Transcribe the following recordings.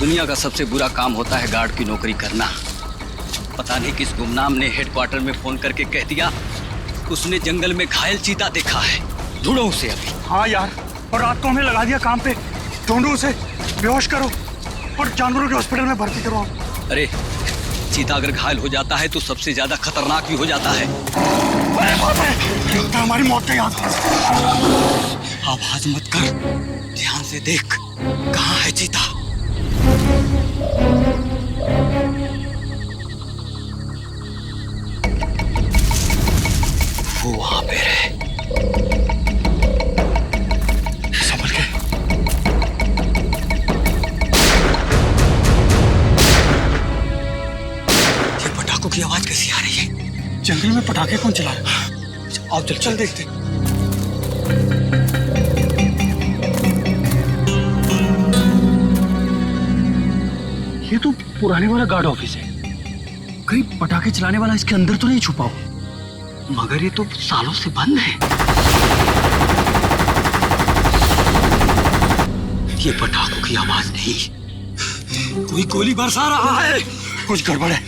दुनिया का सबसे बुरा काम होता है गार्ड की नौकरी करना। पता नहीं किस गुमनाम ने हेडक्वार्टर में फोन करके कह दिया उसने जंगल में घायल चीता देखा है। ढूंढो उसे अभी। हाँ यार, और रात को हमें लगा दिया काम पे। ढूंढो उसे, बेहोश करो और जानवरों के हॉस्पिटल में भर्ती करो। अरे चीता अगर घायल हो जाता है तो सबसे ज्यादा खतरनाक भी हो जाता है। हमारी मौत का याद। आवाज मत कर, ध्यान से देख कहाँ है चीता। वो वहां पे है। संभल के। ये पटाखों की आवाज कैसी आ रही है? जंगल में पटाखे कौन चला रहा है? आओ चल देखते। ये तो पुराने वाला गार्ड ऑफिस है। कहीं पटाखे चलाने वाला इसके अंदर तो नहीं छुपा हो? मगर ये तो सालों से बंद है। ये पटाखों की आवाज नहीं, कोई गोली बरसा रहा है। कुछ गड़बड़ है,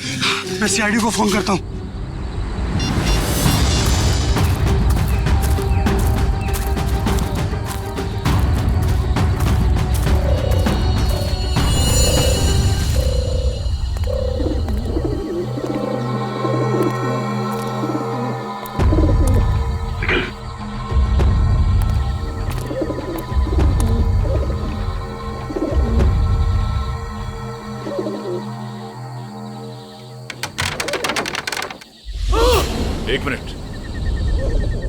मैं सीआईडी को फोन करता हूँ। एक मिनट,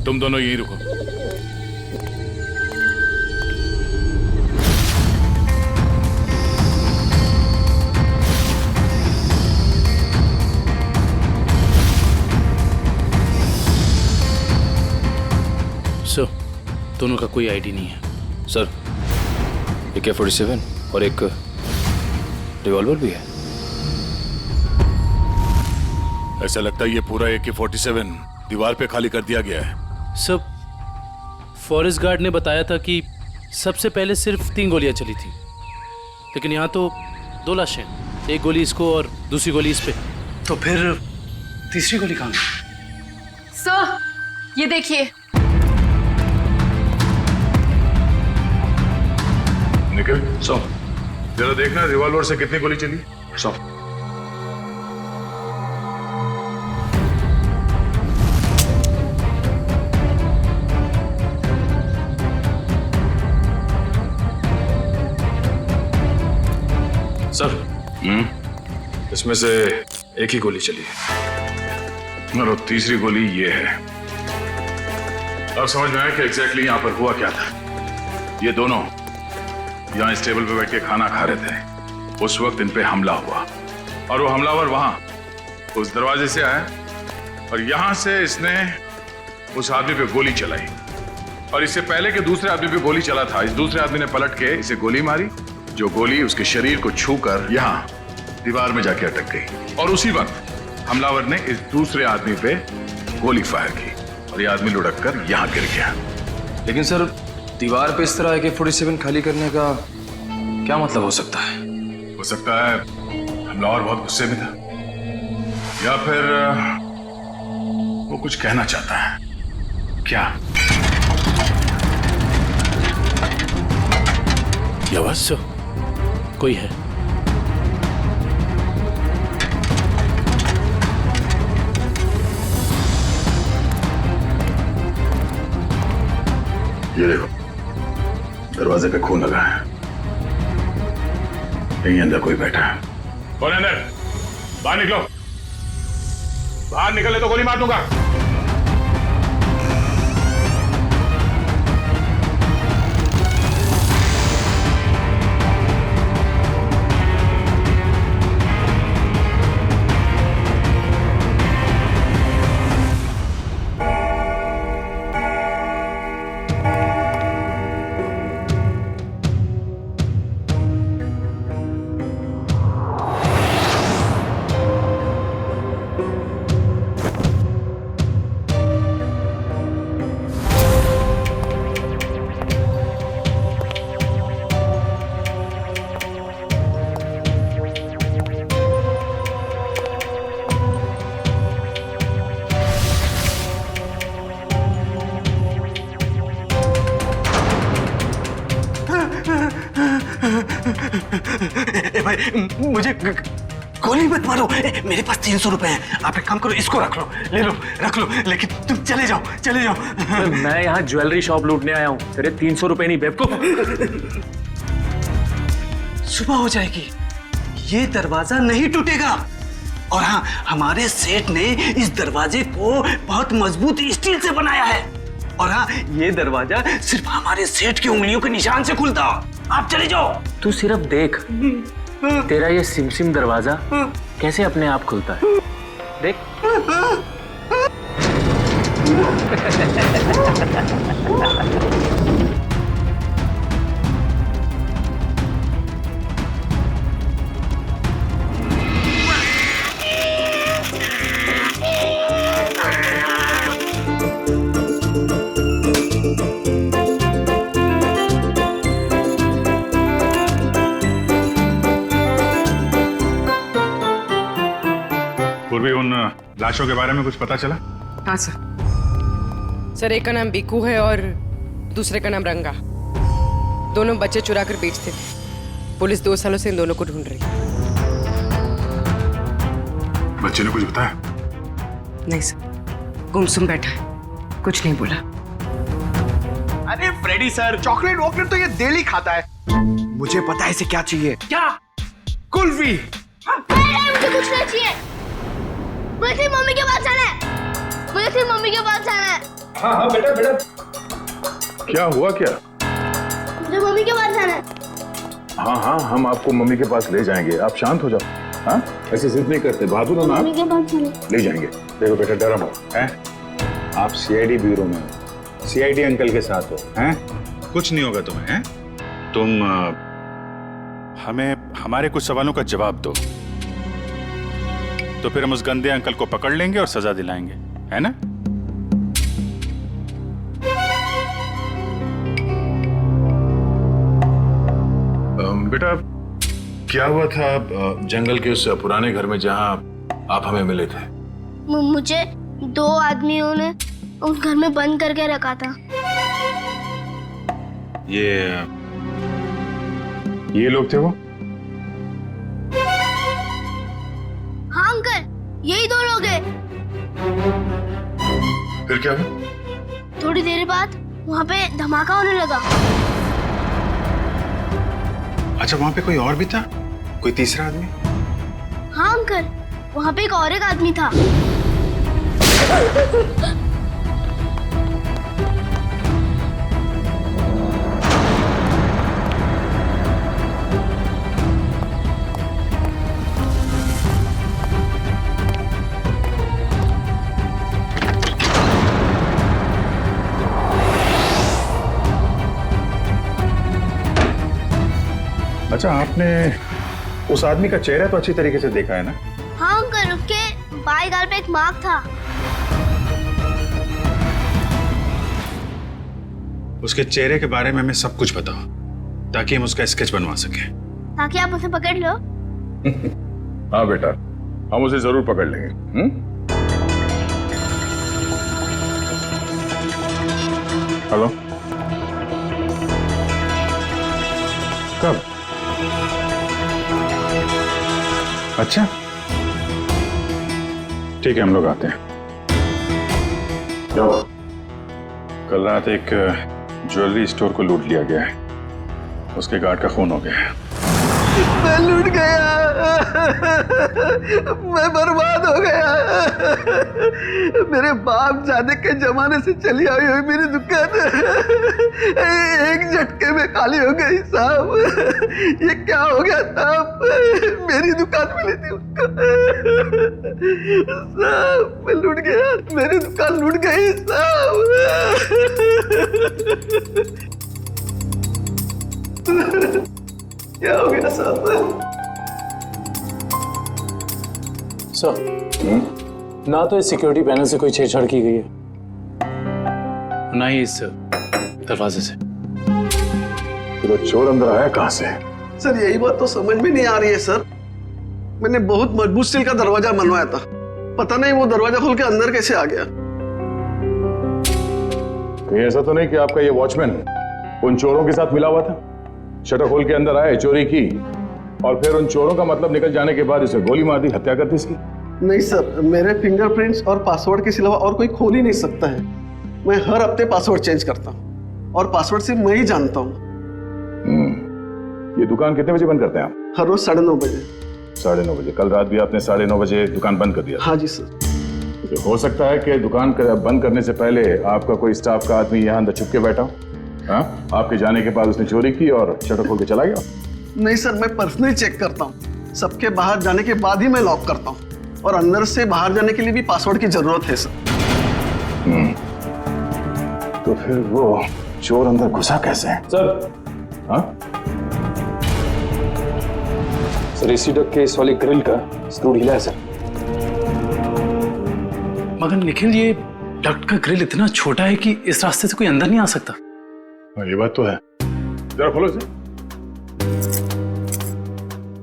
तुम दोनों यहीं रुको। सर, दोनों का कोई आईडी नहीं है। सर, AK-47 और एक रिवॉल्वर भी है। ऐसा लगता है ये पूरा AK-47 दीवार पे खाली कर दिया गया है। सब फॉरेस्ट गार्ड ने बताया था कि सबसे पहले सिर्फ 3 गोलियां चली थी, लेकिन यहाँ तो 2 लाशें, एक गोली इसको और दूसरी गोली इस पे। तो फिर तीसरी गोली कहाँ गई? सर, ये देखिए। निकल जरा देखना रिवॉल्वर से कितनी गोली चली। सर, इसमें से एक ही गोली चली है और तीसरी गोली ये है। अब समझ में आया कि एग्जैक्टली यहाँ पर हुआ क्या था। ये दोनों यहाँ इस टेबल पे बैठ के खाना खा रहे थे, उस वक्त इन पे हमला हुआ और वो हमलावर वहां उस दरवाजे से आया और यहां से इसने उस आदमी पे गोली चलाई और इससे पहले कि दूसरे आदमी पे गोली चला था, इस दूसरे आदमी ने पलट के इसे गोली मारी, जो गोली उसके शरीर को छूकर यहाँ दीवार में जाके अटक गई और उसी वक्त हमलावर ने इस दूसरे आदमी पे गोली फायर की और ये आदमी लुढ़क कर यहाँ गिर गया। लेकिन सर, दीवार पे इस तरह AK-47 खाली करने का क्या मतलब हो सकता है? हो सकता है हमलावर बहुत गुस्से में था या फिर वो कुछ कहना चाहता है। क्या ये आवाज? सर, कोई है। ये देखो, दरवाजे पे खून लगा है, यहीं अंदर कोई बैठा है। कौन है अंदर? बाहर निकलो, बाहर निकले तो गोली मार दूंगा। ए भाई मुझे गोली मत मारो। मेरे पास 300 रुपए हैं। आप एक काम करो, इसको रख लो, ले लो, रख लो, लेकिन तुम चले जाओ, चले जाओ। मैं यहाँ ज्वेलरी शॉप लूटने आया हूँ, तेरे 300 रुपए नहीं बेवकूफ। सुबह हो जाएगी, ये दरवाजा नहीं टूटेगा। और हाँ, हमारे सेठ ने इस दरवाजे को बहुत मजबूत स्टील से बनाया है। और हाँ, ये दरवाजा सिर्फ हमारे सेठ की उंगलियों के निशान से खुलता। आप चले जाओ। तू सिर्फ देख, तेरा ये सिमसिम दरवाजा कैसे अपने आप खुलता है, देख। पूर्वी, उन लाशों के बारे में कुछ पता चला? हाँ सर, एक का नाम बीकू है और दूसरे का नाम रंगा। दोनों बच्चे चुरा कर बेचते थे। पुलिस 2 सालों से इन दोनों को ढूंढ रही है। बच्चे ने कुछ बताया? नहीं सर, गुमसुम बैठा है, कुछ नहीं बोला। अरे फ्रेडी सर, चॉकलेट वॉकलेट तो ये डेली खाता है। मुझे पता है इसे क्या चाहिए। क्या? कुल्फी। मुझे कुछ नहीं चाहिए। मुझे सिर्फ मम्मी के पास जाना है। मुझे सिर्फ मम्मी के पास जाना है। हाँ हाँ बेटा बेटा। क्या हुआ क्या? मुझे मम्मी के पास जाना है। हाँ हाँ, हम आपको मम्मी के पास ले जाएंगे, आप शांत हो जाओ। हाँ, ऐसे जिद नहीं करते, बहादुर हो ना। मम्मी के पास जाना है। ले जाएंगे। देखो बेटा, डरो मत, हैं? आप सीआईडी ब्यूरो में हो, सीआईडी अंकल के साथ हो, हैं? कुछ नहीं होगा तुम्हें, हैं? तुम हमें हमारे कुछ सवालों का जवाब दो, तो फिर हम उस गंदे अंकल को पकड़ लेंगे और सजा दिलाएंगे, है ना? बेटा, क्या हुआ था जंगल के उस पुराने घर में जहां आप हमें मिले थे? मुझे 2 आदमियों ने उस घर में बंद करके रखा था। ये लोग थे वो? हाँ अंकल, यही 2 लोग हैं। फिर क्या हुआ? थोड़ी देर बाद वहाँ पे धमाका होने लगा। अच्छा, वहां पे कोई और भी था? कोई तीसरा आदमी? हाँ अंकल, वहाँ पे एक और एक आदमी था। अच्छा, आपने उस आदमी का चेहरा तो अच्छी तरीके से देखा है ना? हाँ अंकल, उसके बाएं गाल पे एक मार्क था। उसके चेहरे के बारे में हमें सब कुछ बताओ, ताकि हम उसका स्केच बनवा सकें। ताकि आप उसे पकड़ लो। हाँ बेटा, हम उसे जरूर पकड़ लेंगे। हेलो, कब? अच्छा, ठीक है, हम लोग आते हैं। जाओ। कल रात एक ज्वेलरी स्टोर को लूट लिया गया है, उसके गार्ड का खून हो गया है। मैं लूट गया, मैं बर्बाद हो गया। मेरे बाप जाने के जमाने से चली आई हुई मेरी दुकान एक झटके में खाली हो गई साहब। ये क्या हो गया साहब? मेरी दुकान मिली थी उसको साहब। मैं लूट गया, मेरी दुकान लूट गई साहब। क्या हो गया साहब? सर, ना तो इस सिक्योरिटी पैनल से कोई छेड़छाड़ की गई है, ना ही इस दरवाजे से। तो चोर अंदर आया कहां से? सर, यही बात तो समझ में नहीं आ रही है सर। मैंने बहुत मजबूत स्टील का दरवाजा बनवाया था, पता नहीं वो दरवाजा खोल के अंदर कैसे आ गया। कहीं ऐसा तो नहीं कि आपका ये वॉचमैन उन चोरों के साथ मिला हुआ था? शटर खोल के अंदर आए, चोरी की और फिर उन चोरों का मतलब निकल जाने के बाद इसे गोली मार दी, हत्या कर दी इसकी। नहीं सर, मेरे फिंगरप्रिंट्स और पासवर्ड के सिवा और कोई खोल ही नहीं सकता है। मैं हर हफ्ते पासवर्ड चेंज करता हूँ और पासवर्ड सिर्फ मैं ही जानता हूँ। ये दुकान कितने बजे बंद करते हैं आप? हर रोज 9:30 बजे। 9:30 बजे? कल रात भी आपने 9:30 बजे दुकान बंद कर दिया? हाँ जी सर। तो हो सकता है कि दुकान बंद करने से पहले आपका कोई स्टाफ का आदमी यहाँ अंदर छुप के बैठा हो। हाँ, आपके जाने के बाद उसने चोरी की और शटर खोल के चला गया। नहीं सर, मैं पर्सनली चेक करता हूँ। सबके बाहर जाने के बाद ही मैं लॉक करता हूँ और अंदर से बाहर जाने के लिए भी पासवर्ड की जरूरत है सर। तो फिर वो चोर अंदर घुसा कैसे है? सर, हाँ? सर एसी डक के इस वाले ग्रिल का स्क्रू ढीला है सर। मगर निखिल, ये डक्ट का ग्रिल इतना छोटा है कि इस रास्ते से कोई अंदर नहीं आ सकता। ये बात तो है। जरा खोलो इसे।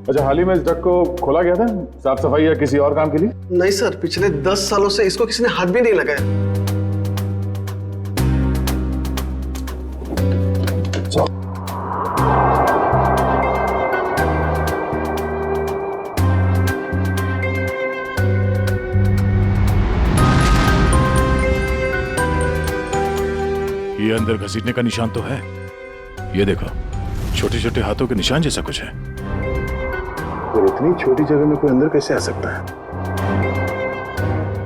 अच्छा, हाल ही में इस डक को खोला गया था साफ सफाई या किसी और काम के लिए? नहीं सर, पिछले 10 सालों से इसको किसी ने हाथ भी नहीं लगाया। ये अंदर घसीटने का निशान तो है। ये देखो, छोटे छोटे हाथों के निशान जैसा कुछ है। और इतनी छोटी जगह में कोई अंदर कैसे आ सकता है?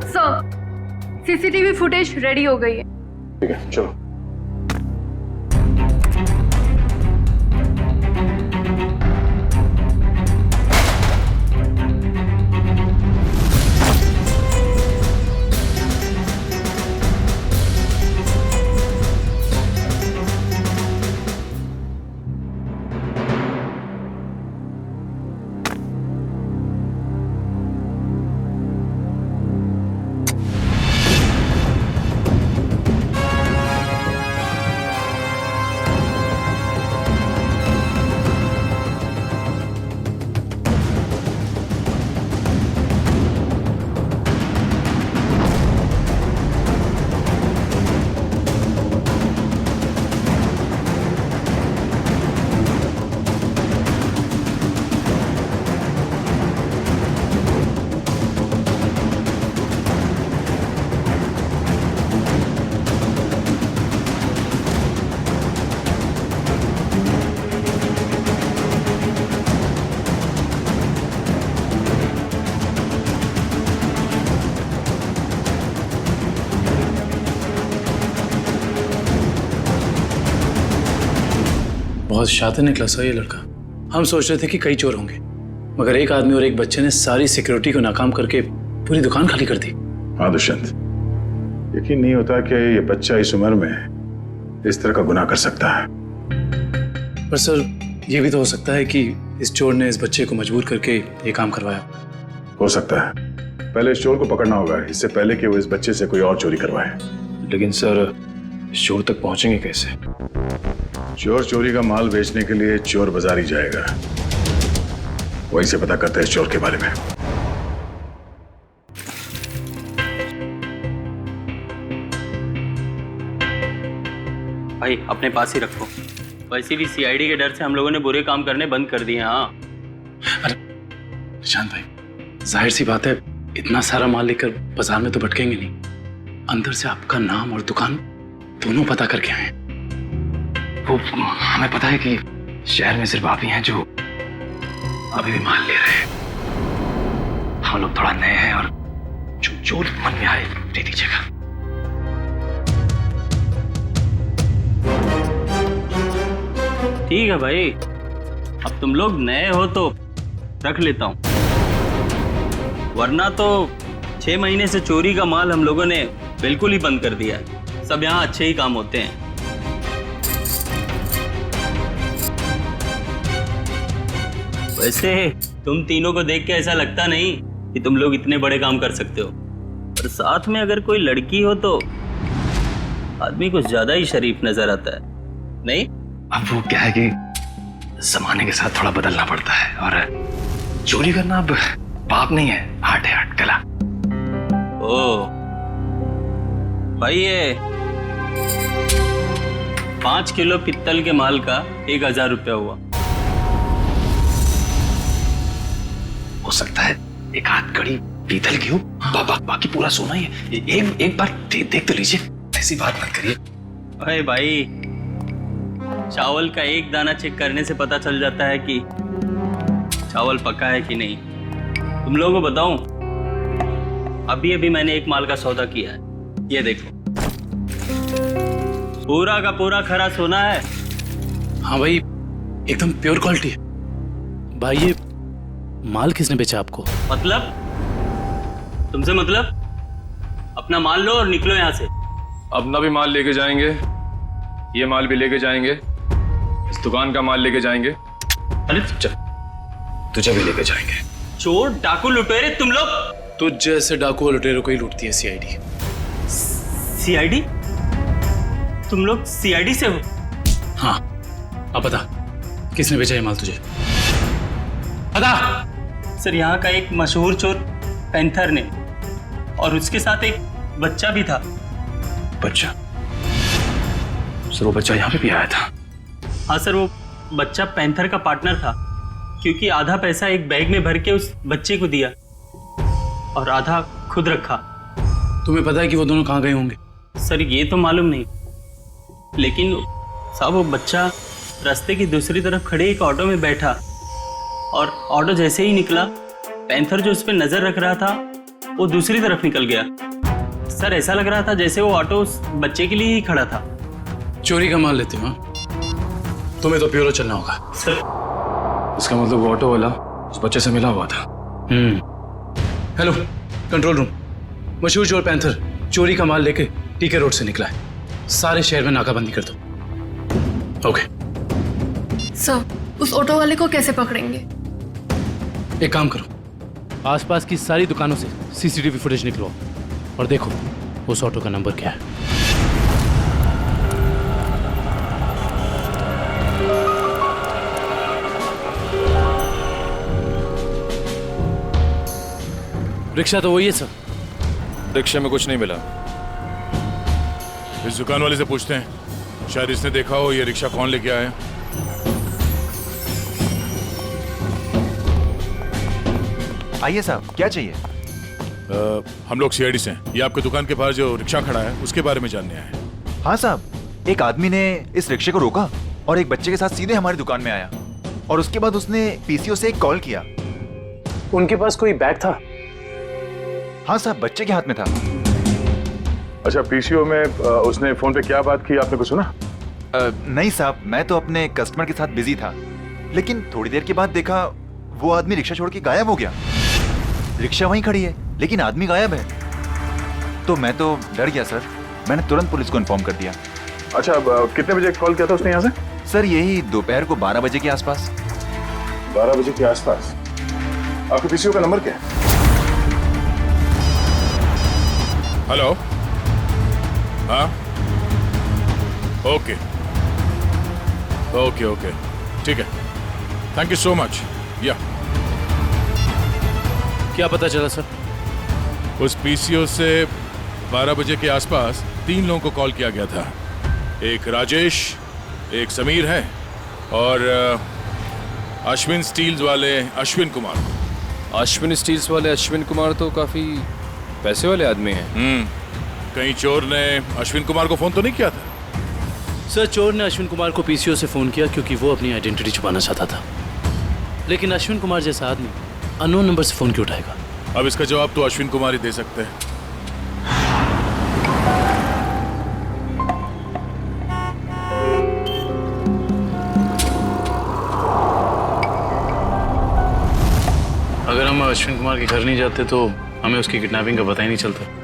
सर, सीसीटीवी फुटेज रेडी हो गई है। ठीक है, चलो। बहुत शातिर निकला सर ये लड़का। हम सोच रहे थे कि कई चोर होंगे, मगर एक आदमी और एक बच्चे ने सारी सिक्योरिटी को नाकाम करके पूरी दुकान खाली कर दी। हाँ दुष्यंत, यकीन नहीं होता कि ये बच्चा इस उम्र में इस तरह का गुनाह कर सकता है। पर सर, ये भी तो हो सकता है कि इस चोर ने इस बच्चे को मजबूर करके ये काम करवाया। हो सकता है। पहले इस चोर को पकड़ना होगा, इससे पहले कि वो इस बच्चे से कोई और चोरी करवाए। लेकिन सर, इस चोर तक पहुंचेंगे कैसे? चोर चोरी का माल बेचने के लिए चोर बाजार ही जाएगा। वहीं से पता करते हैं इस चोर के बारे में। भाई अपने पास ही रखो। वैसे भी सीआईडी के डर से हम लोगों ने बुरे काम करने बंद कर दिए। हाँ अरे निशांत भाई, जाहिर सी बात है, इतना सारा माल लेकर बाजार में तो भटकेंगे नहीं। अंदर से आपका नाम और दुकान दोनों पता करके आए। वो हमें पता है कि शहर में सिर्फ आप ही हैं जो अभी भी माल ले रहे हैं। हम लोग थोड़ा नए हैं और जो मन में आए दे दीजिएगा। ठीक है भाई, अब तुम लोग नए हो तो रख लेता हूँ, वरना तो 6 महीने से चोरी का माल हम लोगों ने बिल्कुल ही बंद कर दिया है। सब यहाँ अच्छे ही काम होते हैं। वैसे तुम तीनों को देख के ऐसा लगता नहीं कि तुम लोग इतने बड़े काम कर सकते हो, और साथ में अगर कोई लड़की हो तो आदमी कुछ ज्यादा ही शरीफ नजर आता है, नहीं? अब वो क्या है कि जमाने के साथ थोड़ा बदलना पड़ता है, और चोरी करना अब पाप नहीं है, आर्ट है, आर्ट, कला। ओ भाई, ये 5 किलो पित्तल के माल का 1000 रुपया हुआ। हो सकता है एक आध कड़ी पीतल की हो, बाकी पूरा सोना ही है। एक बार देख तो लीजिए, ऐसी बात मत करिए। अरे भाई, चावल का एक दाना चेक करने से पता चल जाता है कि चावल पका है कि नहीं। तुम लोगों को बताऊं, अभी अभी मैंने एक माल का सौदा किया है। ये देखो, पूरा का पूरा खरा सोना है। हाँ भाई, एकदम प्योर क्वालिटी है। भाई ये माल किसने बेचा आपको? मतलब? तुमसे मतलब? अपना माल लो और निकलो यहाँ से। अपना भी माल लेके जाएंगे, ये माल भी लेके जाएंगे, इस दुकान का माल लेके जाएंगे। अरे चल, तुझे भी लेके जाएंगे। चोर डाकू लुटेरे तुम लोग। तुझ जैसे डाकू और लुटेरों को ही लूटती है सीआईडी। सीआईडी? तुम लोग सीआईडी से हो? हाँ, अब बता किसने बेचा ये माल तुझे? बता। सर, यहाँ का एक मशहूर चोर पैंथर ने, और उसके साथ एक बच्चा भी था। बच्चा? सर वो बच्चा यहाँ पे भी आया था? हाँ सर, वो बच्चा पैंथर का पार्टनर था, क्योंकि आधा पैसा एक बैग में भर के उस बच्चे को दिया और आधा खुद रखा। तुम्हें पता है कि वो दोनों कहाँ गए होंगे? सर ये तो मालूम नहीं, लेकिन साहब वो बच्चा रास्ते की दूसरी तरफ खड़े एक ऑटो में बैठा, और ऑटो जैसे ही निकला, पैंथर जो उस पर नजर रख रहा था वो दूसरी तरफ निकल गया। सर ऐसा लग रहा था जैसे वो ऑटो उस बच्चे के लिए ही खड़ा था। चोरी का माल लेते हो? तुम्हें तो प्योरो चलना होगा। सर इसका मतलब वो ऑटो वाला उस बच्चे से मिला हुआ था। हेलो कंट्रोल रूम, मशहूर चोर पैंथर चोरी का माल लेके टीके रोड से निकला है। सारे शहर में नाकाबंदी कर दो। ओके सर, उस ऑटो वाले को कैसे पकड़ेंगे? एक काम करो, आसपास की सारी दुकानों से सीसीटीवी फुटेज निकलवाओ और देखो उस ऑटो का नंबर क्या है। रिक्शा तो वही है सर। रिक्शे में कुछ नहीं मिला। इस दुकान वाले से पूछते हैं, शायद इसने देखा हो ये रिक्शा कौन लेके आया। आइए साहब, क्या चाहिए? हम लोग सीआईडी से हैं। ये आपकी दुकान के पास जो रिक्शा खड़ा है उसके बारे में जानने आए हैं। हाँ साहब, एक आदमी ने इस रिक्शे को रोका और एक बच्चे के साथ सीधे हमारी दुकान में आया, और उसके बाद उसने पीसीओ से एक कॉल किया। उनके पास कोई बैग था? हाँ साहब, बच्चे के हाथ में था। अच्छा, पीसीओ में उसने फोन पे क्या बात की, आपने कुछ सुना? नहीं साहब, मैं तो अपने कस्टमर के साथ बिजी था, लेकिन थोड़ी देर के बाद देखा वो आदमी रिक्शा छोड़ के गायब हो गया। रिक्शा वहीं खड़ी है लेकिन आदमी गायब है। तो मैं तो डर गया सर, मैंने तुरंत पुलिस को इन्फॉर्म कर दिया। अच्छा, कितने बजे कॉल किया था उसने यहाँ से? सर यही दोपहर को 12 बजे के आसपास। 12 बजे के आसपास। आपके पीसीओ का नंबर क्या है? हेलो, हाँ, ओके ओके ओके, ठीक है, थैंक यू सो मच। या क्या पता चला सर? उस पीसीओ से 12 बजे के आसपास 3 लोगों को कॉल किया गया था। एक राजेश, एक समीर है, और अश्विन स्टील्स वाले अश्विन कुमार। अश्विन स्टील्स वाले अश्विन कुमार तो काफी पैसे वाले आदमी हैं। कहीं चोर ने अश्विन कुमार को फोन तो नहीं किया था? सर चोर ने अश्विन कुमार को पीसीओ से फोन किया क्योंकि वो अपनी आइडेंटिटी छुपाना चाहता था, लेकिन अश्विन कुमार जैसा आदमी अननोन नंबर से फोन क्यों उठाएगा? अब इसका जवाब तो अश्विन कुमार ही दे सकते हैं। अगर हम अश्विन कुमार के घर नहीं जाते तो हमें उसकी किडनैपिंग का पता ही नहीं चलता।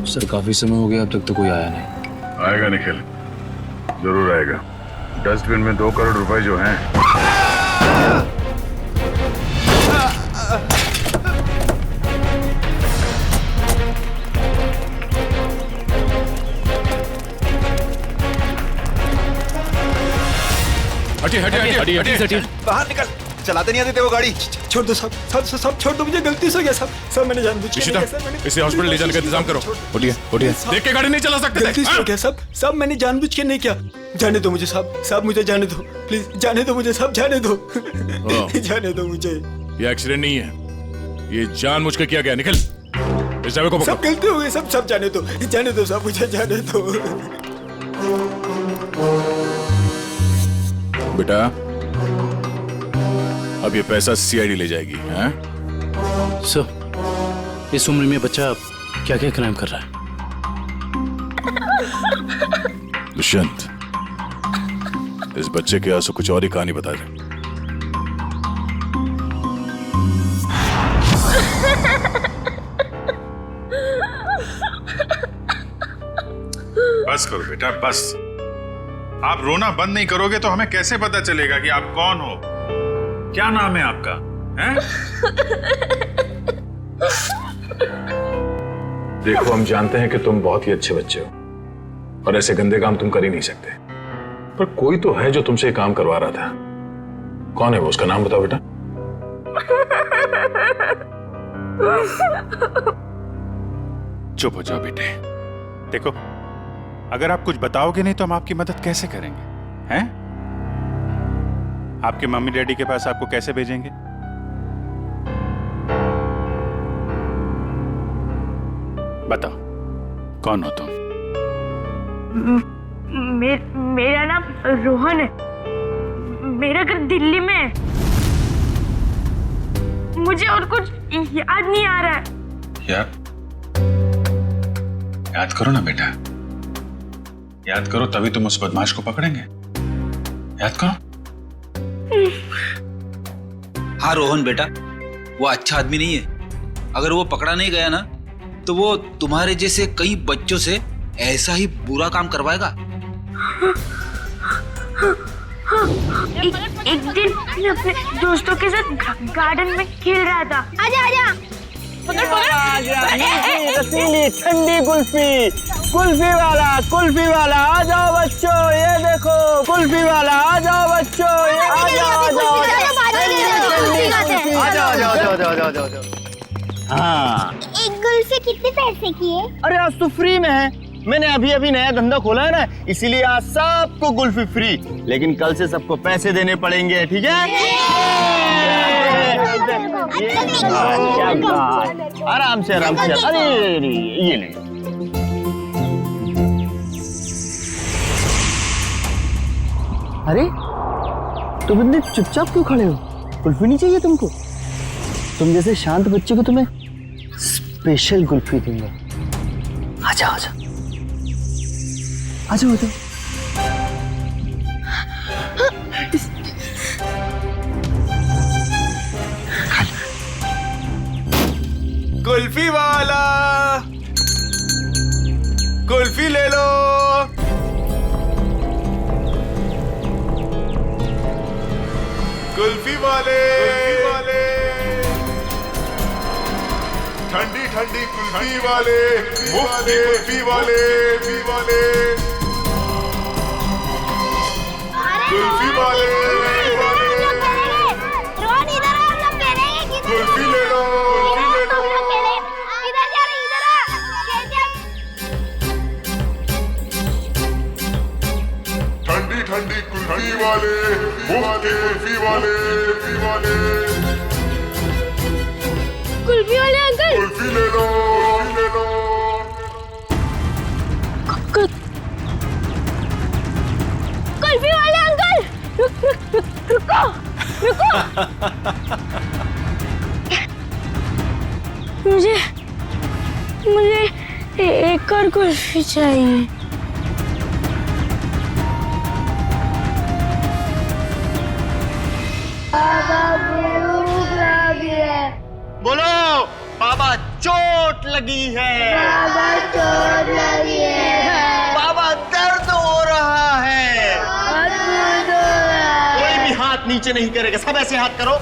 सर काफी समय हो गया, अब तक तो कोई आया नहीं। आएगा निखिल, जरूर आएगा। डस्टबिन में 2 करोड़ रुपए जो हैं। हटिए हटिए हटिए हटिए हटिए, बाहर निकल। चलाते नहीं आते थे वो गाड़ी। छोड़ दो सब सब सब छोड़ दो, मुझे गलती से हो गया सब सब मैंने जानबूझ के नहीं किया सर, मैंने इसे हॉस्पिटल ले जाने का इंतजाम करो। उठिए उठिए, देख के गाड़ी नहीं चला सकते गलती से हो गया सब सब मैंने जानबूझ के नहीं किया। जाने दो मुझे साहब, साहब मुझे जाने दो प्लीज, जाने दो मुझे साहब, जाने दो जाने दो मुझे। ये एक्सीडेंट नहीं है, ये जानबूझ के किया गया। निकल, इस ड्राइवर को पकड़ो। सब गलती हो गई सब सब जाने दो साहब, मुझे जाने दो। बेटा अब ये पैसा सीआईडी ले जाएगी। हैं? सर इस उम्र में बच्चा क्या क्या क्राइम कर रहा है? दुष्यंत, इस बच्चे के आंसू कुछ और ही कहानी बता दे। बस करो बेटा बस। आप रोना बंद नहीं करोगे तो हमें कैसे पता चलेगा कि आप कौन हो? क्या नाम है आपका? हैं? देखो, हम जानते हैं कि तुम बहुत ही अच्छे बच्चे हो और ऐसे गंदे काम तुम कर ही नहीं सकते, पर कोई तो है जो तुमसे काम करवा रहा था। कौन है वो? उसका नाम बताओ बेटा। चुप हो जाओ बेटे। देखो, अगर आप कुछ बताओगे नहीं तो हम आपकी मदद कैसे करेंगे? हैं? आपके मम्मी डैडी के पास आपको कैसे भेजेंगे? बताओ, कौन हो तुम? मेरा नाम रोहन है, मेरा घर दिल्ली में है। मुझे और कुछ याद नहीं आ रहा है। याद करो ना बेटा, याद करो, तभी तुम उस बदमाश को पकड़ेंगे। याद करो। हाँ रोहन बेटा, वो अच्छा आदमी नहीं है। अगर वो पकड़ा नहीं गया ना तो वो तुम्हारे जैसे कई बच्चों से ऐसा ही बुरा काम करवाएगा। एक दिन मैं अपने दोस्तों के साथ गार्डन में खेल रहा था। आजा आजा, पकड़ पकड़। रसीली ठंडी कुल्फी, कुल्फी वाला आ जाओ बच्चों, ये देखो कुल्फी वाला, आ जाओ बच्चों, ये आ जाओ। हाँ, एक कुल्फी कितने पैसे की है? अरे आज तो फ्री में है, मैंने अभी अभी नया धंधा खोला है ना, इसीलिए आज सबको कुल्फी फ्री, लेकिन कल से सबको पैसे देने पड़ेंगे, ठीक है? आराम से आराम से। अरे ये ले। अरे तुम इतने चुपचाप क्यों खड़े हो? कुल्फी नहीं चाहिए तुमको? तुम जैसे शांत बच्चे को तुम्हें स्पेशल कुल्फी दूंगा। आजा आजा आजा आजा। कुल्फी वाला, कुल्फी ले लो। कुल्फी वाले, ठंडी ठंडी कुल्फी वाले, मुफ्त कुल्फी वाले, कुल्फी वाले, कुल्फी ले लो, ठंडी ठंडी कुल्फी वाले, मुफ्त कुल्फी वाले, कुल्फी वाले अंकल, कुल्फी ले लो, ले लो। कुल्फी वाले अंकल, रुको रुको। मुझे एक और कुल्फी चाहिए। बोलो, बाबा चोट लगी है, बाबा चोट लगी है, बाबा दर्द हो रहा है, कोई भी हाथ नीचे नहीं करेगा, सब ऐसे हाथ करो।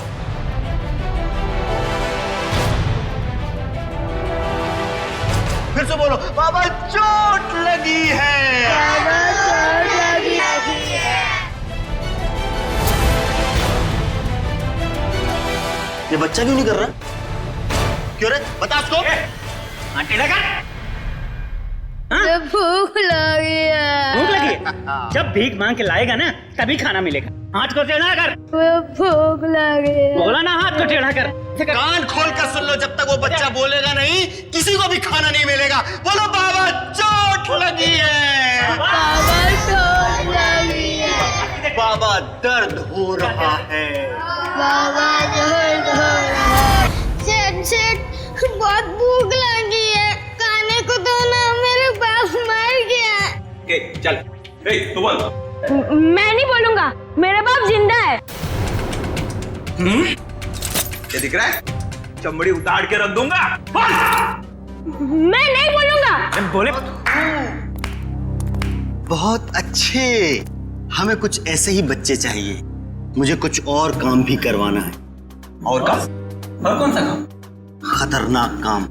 फिर से बोलो, बाबा चोट लगी है, बाबा चोट लगी है। ये बच्चा क्यों नहीं कर रहा? क्यों रे? बता उसको। भूख लगी है। भूख लगी है? जब भीख मांग के लाएगा ना तभी खाना मिलेगा। हाथ को टेढ़ा कर। भूख लगी है। बोला ना हाथ को टेढ़ा कर। कान खोल कर सुन लो, जब तक वो बच्चा बोलेगा नहीं किसी को भी खाना नहीं मिलेगा। बोलो बाबा चोट लगी है। बाबा चोट लगी है। बाबा दर्द हो रहा है। बाबा दर्द हो रहा है। सेठ बहुत भूख लगी है, खाने को दो ना, मेरे बाप मर गया। चल तू बोल। मैं नहीं बोलूंगा, मेरा बाप जिंदा है। ये दिख रहा है? चमड़ी उतार के रख दूंगा। मैं नहीं बोलूंगा। बोले बहुत अच्छे, हमें कुछ ऐसे ही बच्चे चाहिए। मुझे कुछ और काम भी करवाना है। और काम? और कौन सा काम? खतरनाक काम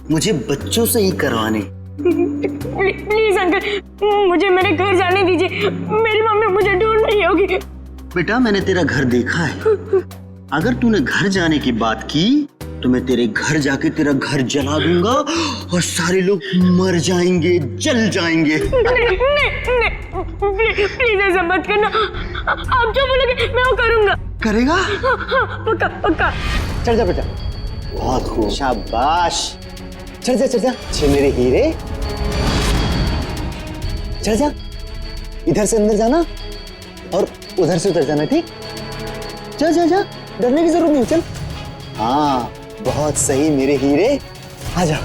मुझे बच्चों से ही करवाने। प्लीज अंकल, मुझे मेरे घर जाने दीजिए। मेरी मम्मी मुझे ढूंढ रही होगी। बेटा मैंने तेरा घर देखा है। अगर तूने घर जाने की बात की तो मैं तेरे घर जाके तेरा घर जला दूंगा और सारे लोग मर जाएंगे, जल जाएंगे। नहीं, प्लीज ऐसा मत करना। आप जो बोलोगे मैं वो करूंगा। करेगा? पक्का पक्का। चल जा बेटा। बहुत खूब, शाबाश। चल जा छे मेरे हीरे। चल जा, इधर से अंदर जाना और उधर से उधर जाना, ठीक? जा, डरने की जरूरत नहीं, चल। हाँ बहुत सही मेरे हीरे, आ जा।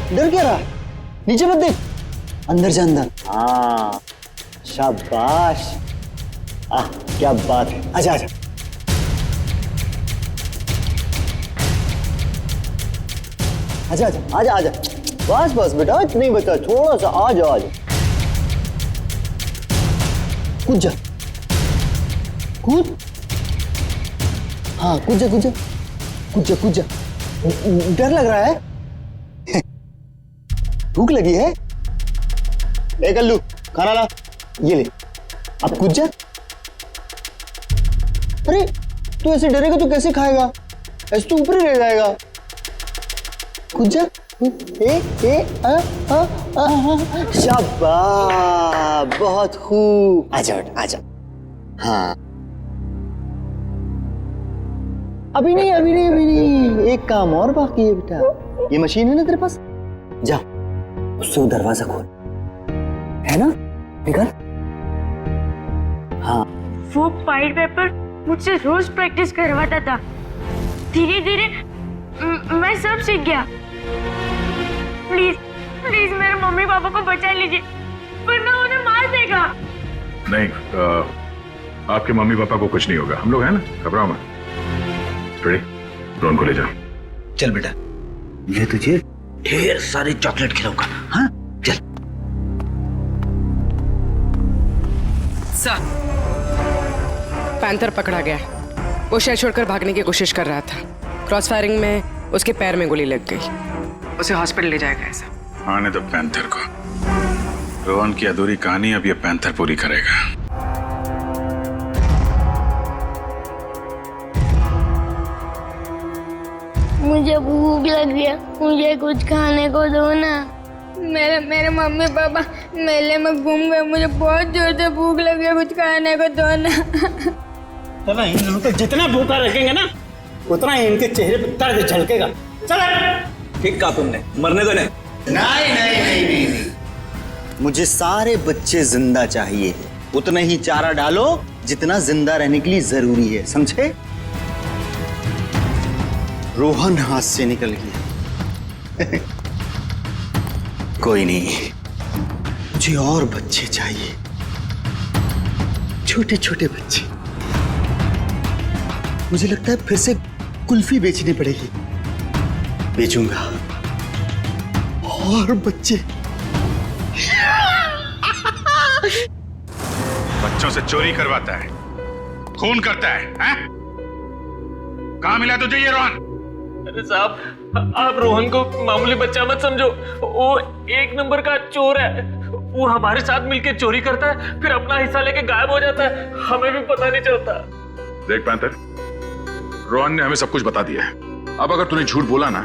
डर क्या रहा? नीचे मत देख, अंदर जा अंदर। हाँ शाबाश, क्या बात है। आजा आजा। आजा आजा आजा आजा। बस बेटा, इतना ही बचा, थोड़ा सा। आजा आजा, कूद जा, कूद। हाँ कूद जा। डर लग रहा है? भूख लगी है? ए कल्लू, खाना ला, ये ले। अब कूद जा। अरे तू ऐसे डरेगा तो कैसे खाएगा? ऐसे तो ऊपर ही रह जाएगा। कूद जा। शाबाश, बहुत खूब। आजा आजा। हाँ अभी नहीं, एक काम और बाकी है बेटा। ये मशीन है ना तेरे पास, जा उससे वो दरवाजा खोल, है ना? निकल। हाँ वो फाइल पेपर मुझसे रोज प्रैक्टिस करवाता था। धीरे धीरे मैं सब सीख गया। प्लीज मेरे मम्मी पापा को बचा लीजिए, वरना उन्हें मार देगा। नहीं, आपके मम्मी पापा को कुछ नहीं होगा, हम लोग हैं ना, घबराओ मत। रोहन को ले जाओ। चल बेटा, मैं तुझे ढेर सारे चॉकलेट खिलाऊंगा। हाँ चल। सर, पैंथर पकड़ा गया। वो शहर छोड़कर भागने की कोशिश कर रहा था। क्रॉस फायरिंग में उसके पैर में गोली लग गई। उसे हॉस्पिटल ले जाएगा ऐसा। आने दो पैंथर को। रोहन की अधूरी कहानी अब ये पैंथर पूरी करेगा। मुझे भूख लगी है, मुझे कुछ खाने को दो ना। मेरे मम्मी पापा मेले में घूम गए, मुझे बहुत जोर से भूख लगी है, कुछ खाने को दो ना। चलो इन लोगों को जितना भूखा रखेंगे ना उतना ही इनके चेहरे पर दर्द झलकेगा। चलो। ठीक कहा तुमने, मरने दो। नहीं, मुझे सारे बच्चे जिंदा चाहिए। उतना ही चारा डालो जितना जिंदा रहने के लिए जरूरी है, समझे? रोहन हाथ से निकल गया। कोई नहीं, मुझे और बच्चे चाहिए, छोटे छोटे बच्चे। मुझे लगता है फिर से कुल्फी बेचनी पड़ेगी। बेचूंगा और बच्चे। बच्चों से चोरी करवाता है, खून करता है, हैं? कहाँ मिला तुझे ये रोहन? अरे साहब, आप रोहन को मामूली बच्चा मत समझो, वो एक नंबर का चोर है। वो हमारे साथ मिलके चोरी करता है, फिर अपना हिस्सा लेके गायब हो जाता है, हमें भी पता नहीं चलता। देख पैंथर, रोहन ने हमें सब कुछ बता दिया है। अब अगर तूने झूठ बोला ना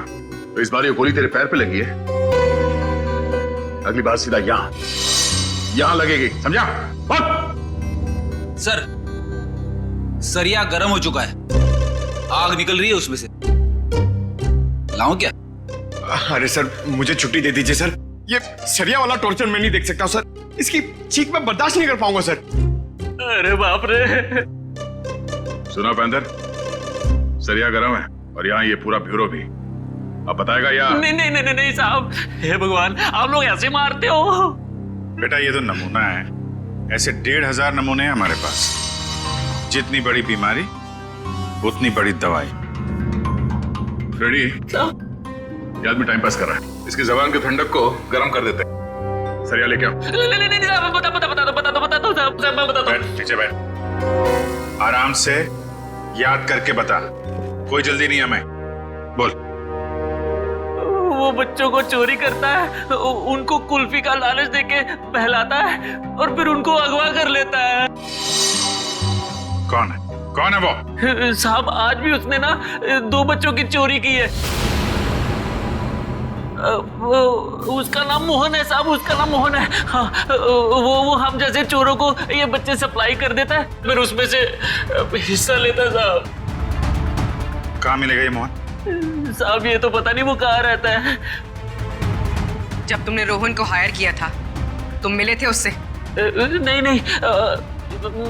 तो इस बार ये गोली तेरे पैर पे लगी है, अगली बार सीधा यहां लगेगी, समझा? सर, सरिया गर्म हो चुका है, आग निकल रही है उसमें से। लाऊं क्या? अरे सर, मुझे छुट्टी दे दीजिए सर। ये सरिया वाला टॉर्चर मैं नहीं देख सकता सर। इसकी चीख मैं बर्दाश्त नहीं कर पाऊंगा सर। अरे बाप रे। सुना पैंथर, सरिया गरम है और यहाँ ये पूरा ब्यूरो भी। अब बताएगा या? नहीं साहब, हे भगवान, आप लोग ऐसे मारते हो? बेटा ये तो नमूना है, ऐसे 1500 नमूने हैं हमारे पास। जितनी बड़ी बीमारी उतनी बड़ी दवाई। फ्रेडी, ये आदमी टाइम पास कर रहा है, इसकी जबान के ठंडक को गर्म कर देते हैं। सरिया लेके आओ। नहीं साहब, बता दो साहब, मैं बताता हूँ। नीचे बैठ, आराम से याद करके बता, कोई जल्दी नहीं है। मैं बोल। वो बच्चों को चोरी करता है, उनको कुल्फी का लालच देके बहलाता है और फिर उनको अगवा कर लेता है। कौन है वो? साहब, आज भी उसने ना 2 बच्चों की चोरी की है। उसका नाम मोहन है साहब, उसका नाम मोहन है। हाँ, वो हम जैसे चोरों को ये बच्चे सप्लाई कर देता है, फिर उसमें से हिस्सा लेता है साहब। कहाँ मिलेगा ये मोहन? साहब ये तो पता नहीं वो कहाँ रहता है। जब तुमने रोहन को हायर किया था, तुम मिले थे उससे? नहीं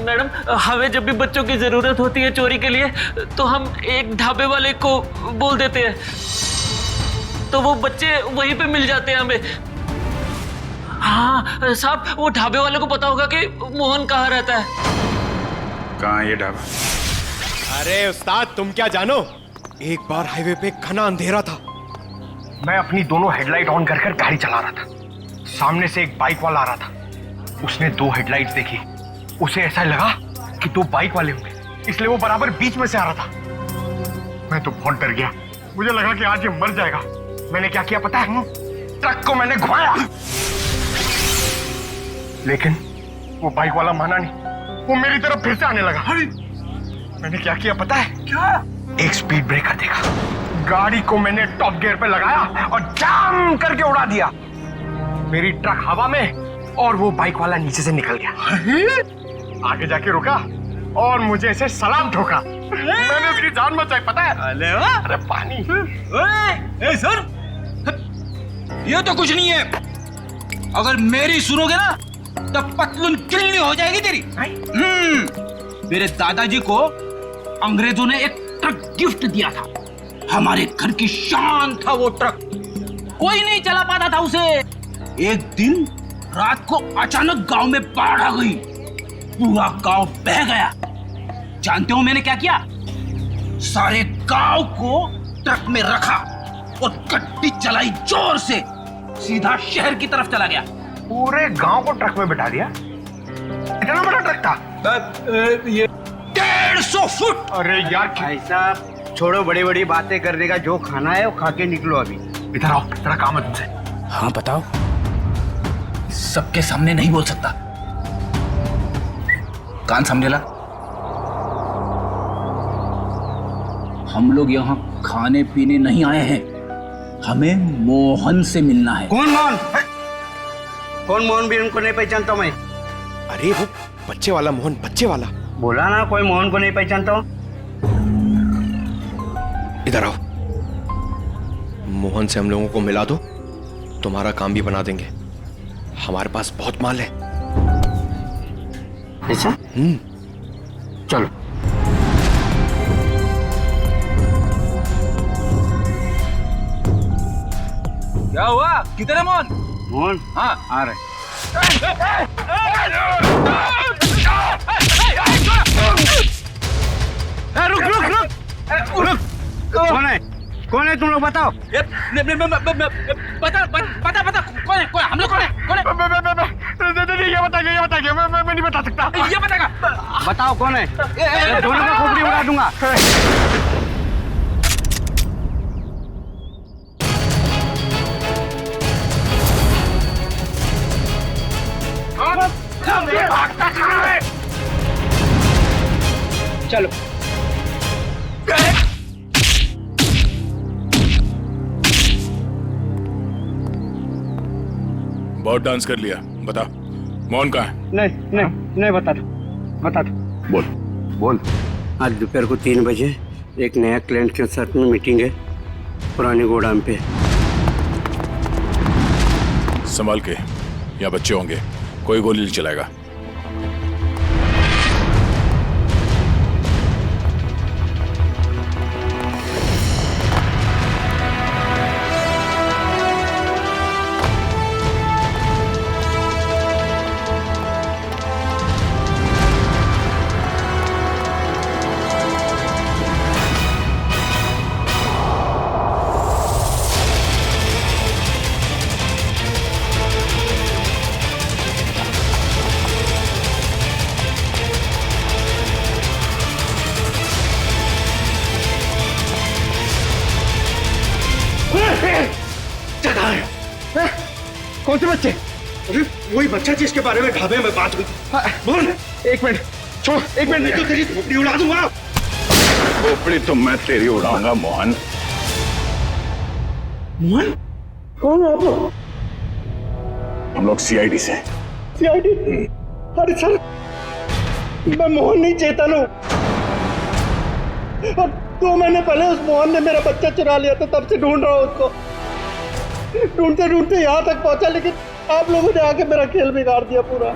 मैडम, हमें जब भी बच्चों की जरूरत होती है चोरी के लिए तो हम एक ढाबे वाले को बोल देते हैं, तो वो बच्चे वहीं पे मिल जाते हैं हमें। हाँ साहब, वो ढाबे वाले को पता होगा कि मोहन कहाँ रहता है। कहाँ है ये ढाबा? अरे उस्ताद, तुम क्या जानो, एक बार हाईवे पे घना अंधेरा था। मैं अपनी दोनों हेडलाइट ऑन कर गाड़ी चला रहा था। सामने से एक बाइक वाला आ रहा था। उसने 2 हेडलाइट्स देखी। उसे ऐसा लगा कि 2 बाइक वाले होंगे, इसलिए वो बराबर बीच में से आ रहा था। मैं तो बहुत डर गया, मुझे लगा कि आज ये मर जाएगा। मैंने क्या किया पता है? ट्रक को मैंने घुमाया, लेकिन वो बाइक वाला माना नहीं, वो मेरी तरफ फिर से आने लगा। मैंने क्या किया पता है? क्या? एक स्पीड ब्रेकर देखा, गाड़ी को मैंने टॉप गियर पे लगाया और जाम करके उड़ा दिया। मेरी ट्रक हवा में और वो बाइक वाला नीचे से निकल गया। आगे जाके रुका और मुझे ऐसे सलाम ठोका। मैंने उसकी जान बचाई पता है? अरे पानी। ए सर, ये तो कुछ नहीं है। अगर मेरी सुनोगे ना तो पतलून किल्ली हो जाएगी तेरी। मेरे दादाजी को अंग्रेजों ने एक ट्रक गिफ्ट दिया था, हमारे घर की शान था वो ट्रक, कोई नहीं चला पाता था उसे। एक दिन रात को अचानक गांव में बाढ़ आ गई, पूरा गांव बह गया। जानते हो मैंने क्या किया? सारे गांव को ट्रक में रखा और गड्डी चलाई जोर से, सीधा शहर की तरफ चला गया। पूरे गांव को ट्रक में बिठा दिया? इतना बड़ा ट्रक था? ये 150 फुट। अरे यार भाई साहब, छोड़ो बड़ी बड़ी बातें करने का, जो खाना है वो खा के निकलो अभी। इधर आओ, तेरा काम है तुमसे। हाँ बताओ। सबके सामने नहीं बोल सकता, कान समझे ला। हम लोग यहाँ खाने पीने नहीं आए हैं, हमें मोहन से मिलना है। कौन मोहन? कौन मोहन भी उनको नहीं पहचानता मैं। अरे वो बच्चे वाला मोहन, बच्चे वाला। बोला ना कोई मोहन को नहीं पहचानता हूँ। इधर आओ, मोहन से हम लोगों को मिला दो, तुम्हारा काम भी बना देंगे। हमारे पास बहुत माल है। ऐसा? चलो। क्या हुआ? किधर है मोहन? मोहन? हाँ आ रहे। रुक रुक रुक रुक। कौन है? कौन है तुम लोग बताओ? पता कौन है? हम लोग कौन है? ये बताइए, मैं नहीं बता सकता। ये बताएगा। बताओ कौन है? दोनों का खोपड़ी उड़ा दूंगा। भागता कहाँ है? चलो बहुत डांस कर लिया, बता मोहन कहाँ है? नहीं बता दो बोल। आज दोपहर को 3 बजे एक नया क्लाइंट के साथ में मीटिंग है पुराने गोदाम पे। संभाल के, यहाँ बच्चे होंगे, कोई गोली नहीं चलाएगा। कौन से बच्चे? अरे वही बच्चा जिसके बारे में ढाबे में बात हुई थी। बोल। एक मिनट छोड़, एक मिनट, नहीं तो तेरी खोपड़ी उड़ा दूंगा। खोपड़ी तो मैं तेरी उड़ाऊंगा मोहन। मोहन? कौन हो आप लोग? हम लोग सीआईडी से। सीआईडी? अरे सर, मैं मोहन नहीं, चेतन हूँ। और 2 महीने पहले उस मोहन ने मेरा बच्चा चुरा लिया था, तब से ढूंढ रहा हूँ उसको। ढूंढते ढूंढते यहाँ तक पहुंचा, लेकिन आप लोगों ने आके मेरा खेल बिगाड़ दिया पूरा।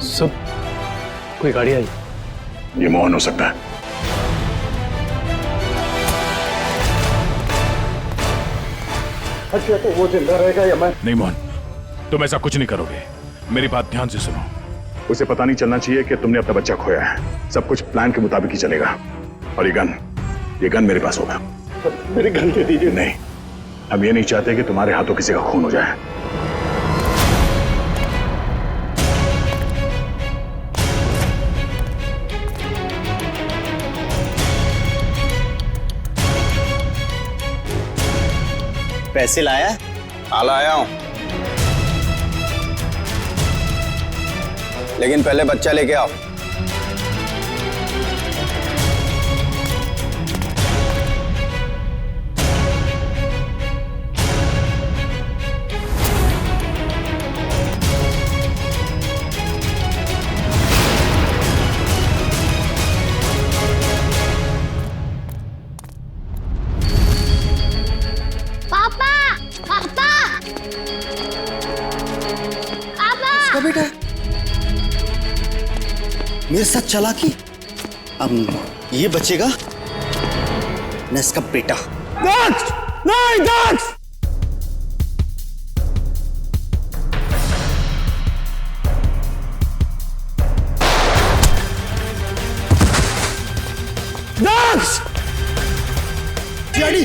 सब कोई गाड़ी आई? ये मोहन हो सकता है। अच्छा, तो वो जिंदा रहेगा या मैं? नहीं मोहन, तुम ऐसा कुछ नहीं करोगे। मेरी बात ध्यान से सुनो। उसे पता नहीं चलना चाहिए कि तुमने अपना बच्चा खोया है। सब कुछ प्लान के मुताबिक ही चलेगा। और ये गन मेरे पास होगा। मेरी गन दे दीजिए। नहीं, हम ये नहीं चाहते कि तुम्हारे हाथों किसी का खून हो जाए। पैसे लाया? हाँ लाया हूं, लेकिन पहले बच्चा लेके आओ। बेटा मेरे साथ चालाकी, अब ये बचेगा न इसका बेटा। दक्ष! नहीं दक्ष! दक्ष! डैडी!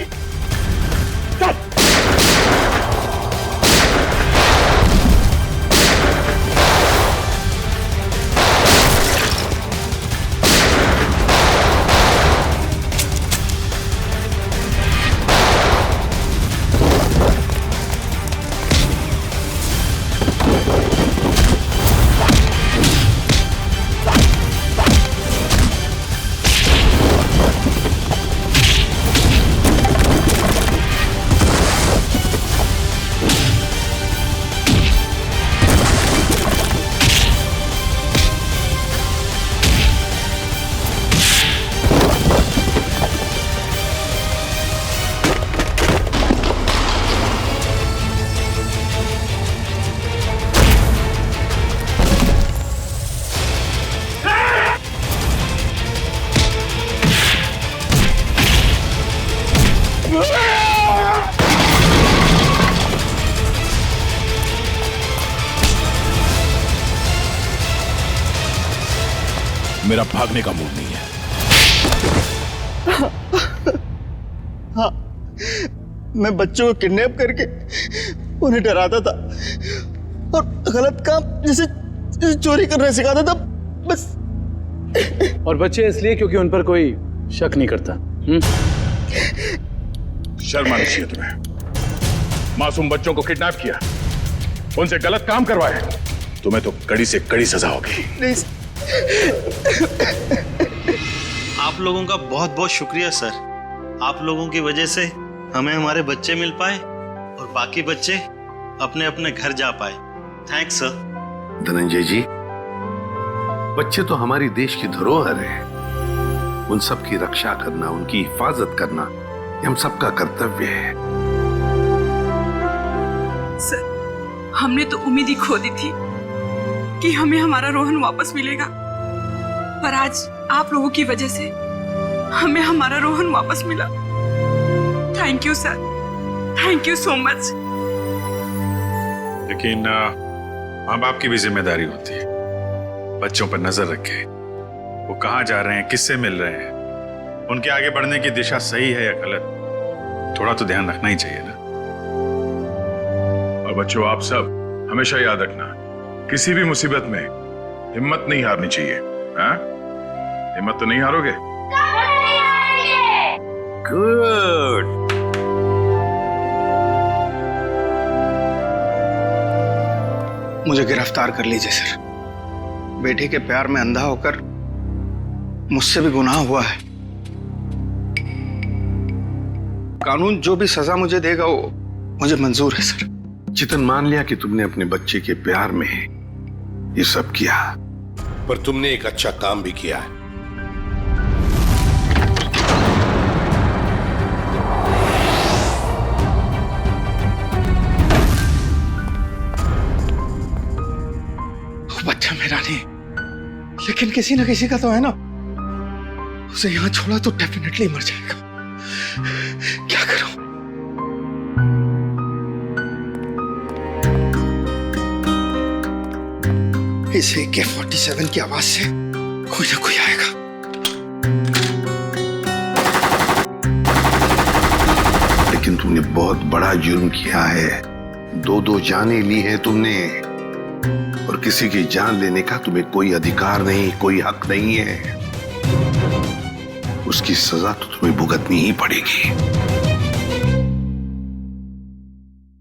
मेरा भागने का मूड नहीं है। हाँ, मैं बच्चों को किडनैप करके उन्हें डराता था और गलत काम जैसे चोरी करना सिखाता था, बस। और बच्चे इसलिए क्योंकि उन पर कोई शक नहीं करता। शर्म आनी चाहिए तुम्हें। मासूम बच्चों को किडनैप किया, उनसे गलत काम करवाए, तुम्हें तो कड़ी से कड़ी सजा होगी। आप लोगों का बहुत बहुत शुक्रिया सर। आप लोगों की वजह से हमें हमारे बच्चे मिल पाए और बाकी बच्चे अपने अपने घर जा पाए। Thanks sir. धनंजय जी, बच्चे तो हमारी देश की धरोहर है। उन सब की रक्षा करना, उनकी हिफाजत करना, ये हम सबका कर्तव्य है। सर, हमने तो उम्मीद ही खो दी थी कि हमें हमारा रोहन वापस मिलेगा, पर आज आप लोगों की वजह से हमें हमारा रोहन वापस मिला। Thank you sir, thank you so much. लेकिन माँ बाप की भी जिम्मेदारी होती है, बच्चों पर नजर रखें, वो कहाँ जा रहे हैं, किससे मिल रहे हैं, उनके आगे बढ़ने की दिशा सही है या गलत, थोड़ा तो ध्यान रखना ही चाहिए ना। और बच्चों, आप सब हमेशा याद रखना, किसी भी मुसीबत में हिम्मत नहीं हारनी चाहिए। हाँ? हिम्मत तो नहीं हारोगे? गुड। मुझे गिरफ्तार कर लीजिए सर। बेटे के प्यार में अंधा होकर मुझसे भी गुनाह हुआ है। कानून जो भी सजा मुझे देगा वो मुझे मंजूर है सर। चितन, मान लिया कि तुमने अपने बच्चे के प्यार में ये सब किया, पर तुमने एक अच्छा काम भी किया है। बच्चा मेरा नहीं, लेकिन किसी ना किसी का तो है ना। उसे यहां छोड़ा तो डेफिनेटली मर जाएगा। क्या करूं? इस AK-47 की आवाज से कोई ना कोई आएगा। लेकिन तुमने बहुत बड़ा जुर्म किया है। 2 जानें ली है तुमने, और किसी की जान लेने का तुम्हें कोई अधिकार नहीं, कोई हक नहीं है। उसकी सजा तो तुम्हें भुगतनी ही पड़ेगी।